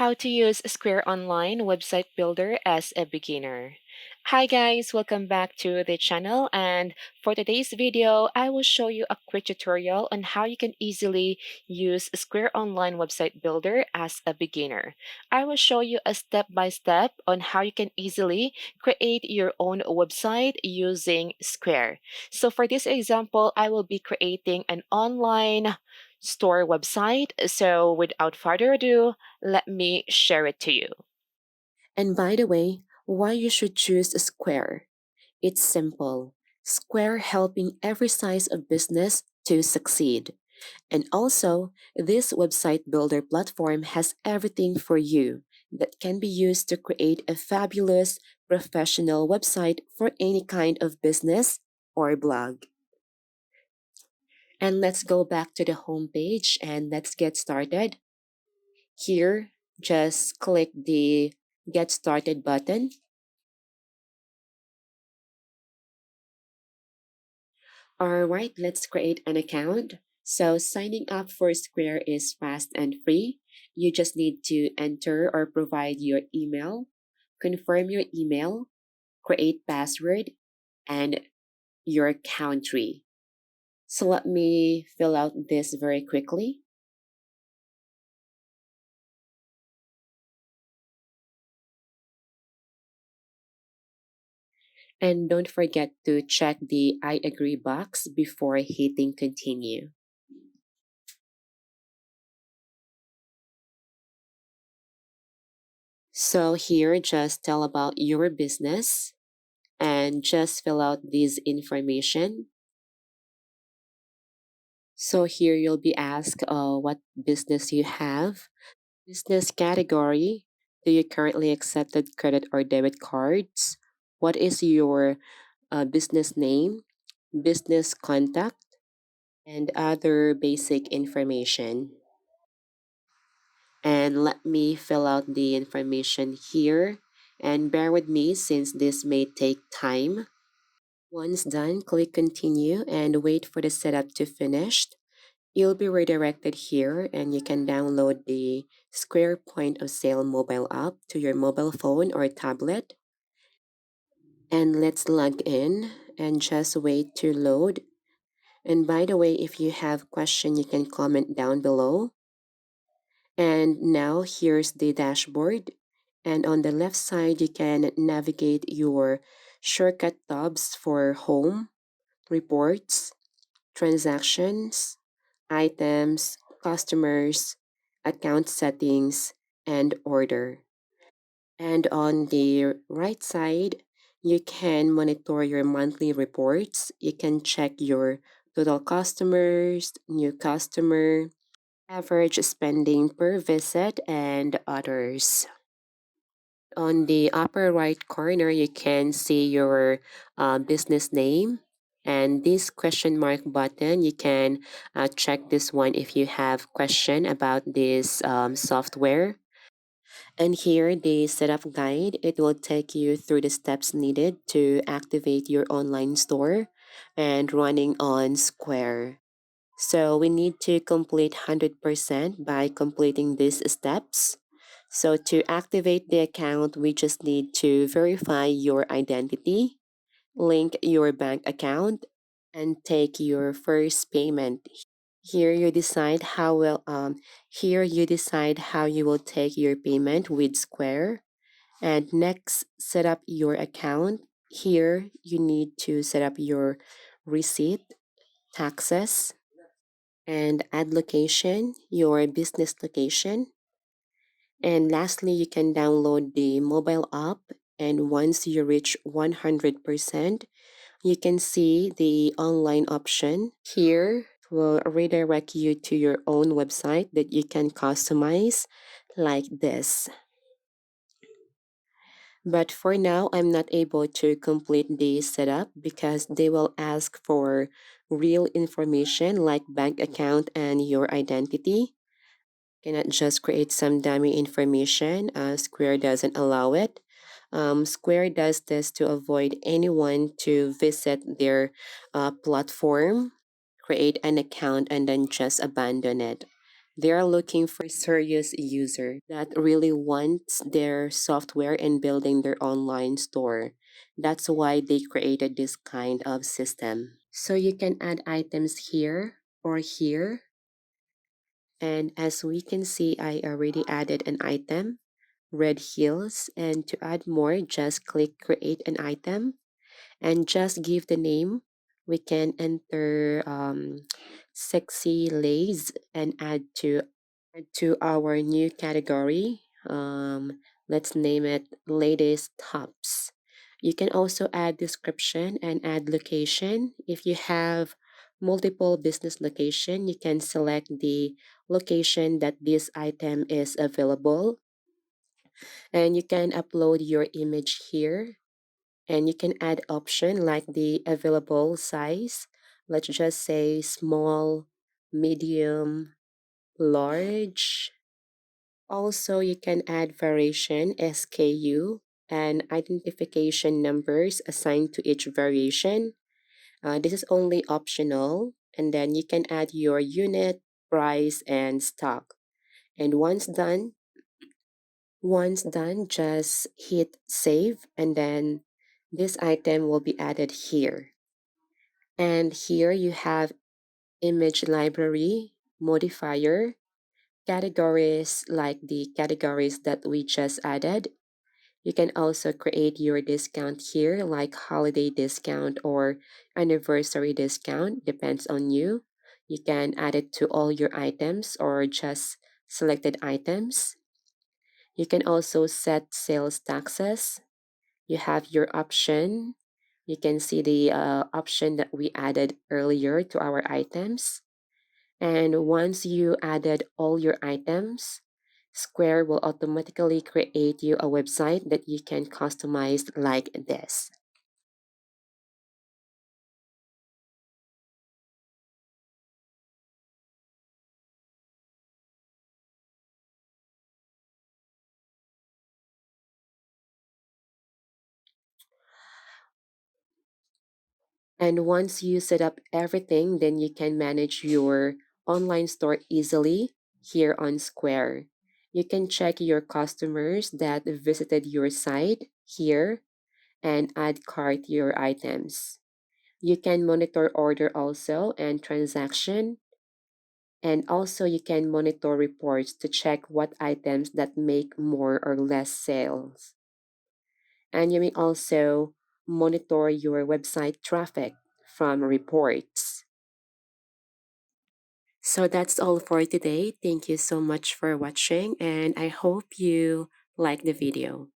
how to use Square Online Website Builder as a beginner. Hi guys, welcome back to the channel, and for today's video, I will show you a quick tutorial on how you can easily use Square Online Website Builder as a beginner. I will show you a step-by-step on how you can easily create your own website using Square. So for this example, I will be creating an online store website. So without further ado, let me share it to you. And by the way, why you should choose Square? It's simple. Square helping every size of business to succeed. And also, this website builder platform has everything for you that can be used to create a fabulous professional website for any kind of business or blog. And let's go back to the home page and let's get started. Here, just click the Get Started button. All right, let's create an account. So signing up for Square is fast and free. You just need to enter or provide your email, confirm your email, create password, and your country. So let me fill out this very quickly. And don't forget to check the I agree box before hitting continue. So here, just tell about your business and just fill out this information. So here you'll be asked what business you have, business category, do you currently accepted credit or debit cards, what is your business name, business contact, and other basic information. And let me fill out the information here and bear with me since this may take time. Once done, click continue and wait for the setup to finish. You'll be redirected here and you can download the Square Point of Sale mobile app to your mobile phone or tablet. And let's log in and just wait to load. And by the way, if you have question, you can comment down below. And now here's the dashboard. And on the left side, you can navigate your shortcut tabs for home, reports, transactions, items, customers, account settings, and order. And on the right side, you can monitor your monthly reports. You can check your total customers, new customer, average spending per visit, and others. On the upper right corner, you can see your business name. And this question mark button, you can check this one if you have question about this software. And here, the setup guide, it will take you through the steps needed to activate your online store and running on Square. So we need to complete 100% by completing these steps. So to activate the account, we just need to verify your identity, link your bank account, and take your first payment. Here you decide how well here you decide how you will take your payment with Square. And next, set up your account. Here you need to set up your receipt, taxes, and add location, your business location. And lastly, you can download the mobile app. And once you reach 100%, you can see the online option. Here will redirect you to your own website that you can customize like this. But for now, I'm not able to complete the setup because they will ask for real information like bank account and your identity. Cannot just create some dummy information. Square doesn't allow it. Square does this to avoid anyone to visit their platform, create an account, and then just abandon it. They are looking for serious user that really wants their software and building their online store. That's why they created this kind of system. So you can add items here or here. And as we can see, I already added an item, red heels. And to add more, just click create an item and just give the name. We can enter sexy lace and add to our new category. Let's name it ladies tops. You can also add description and add location. If you have multiple business location, you can select the location that this item is available, and you can upload your image here, and you can add option like the available size. Let's just say small, medium, large. Also, you can add variation SKU and identification numbers assigned to each variation. This is only optional. And then you can add your unit, price, and stock. And once done, just hit save, and then this item will be added here. And here you have image library, modifier, categories like the categories that we just added. You can also create your discount here like holiday discount or anniversary discount, depends on you. You can add it to all your items or just selected items. You can also set sales taxes. You have your option. You can see the option that we added earlier to our items. And once you added all your items, Square will automatically create you a website that you can customize like this. And once you set up everything, then you can manage your online store easily here on Square. You can check your customers that visited your site here and add cart your items. You can monitor order also and transaction, and also you can monitor reports to check what items that make more or less sales. And you may also monitor your website traffic from reports. So that's all for today. Thank you so much for watching, and I hope you like the video.